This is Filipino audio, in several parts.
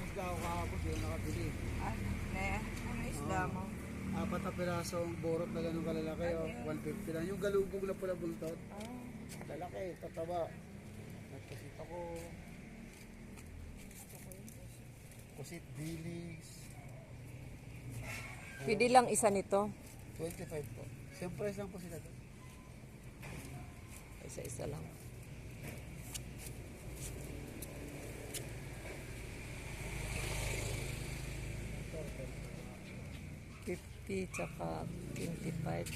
isda ako kahapon, di ako nakabili. Ano isda mo? 4 na pirasong borot na ganun kalalaki, 150 lang. Yung galubog na pula buntot. Lalaki, tataba. Nagkasit ako. Kusit dilis. Pwede lang isa nito. 25 po. Same price lang po sila doon. Isa-isa lang. $50 tsaka $25.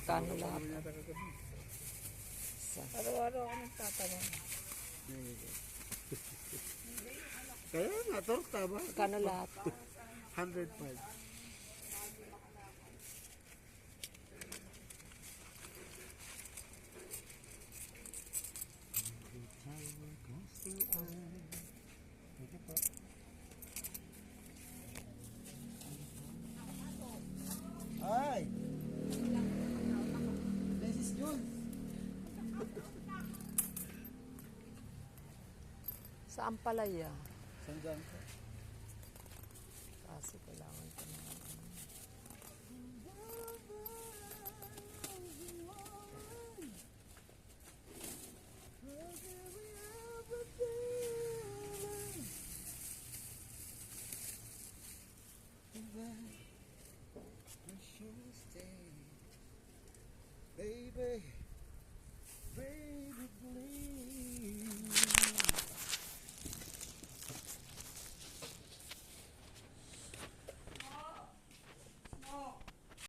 Kano lahat? Isa. Araw-araw ako nagtatanong. Kaya nga, torta ba? Kano lahat? 105. Ay! This is June. Saan palaya? Saan dyan po? Kasi kailangan ko na.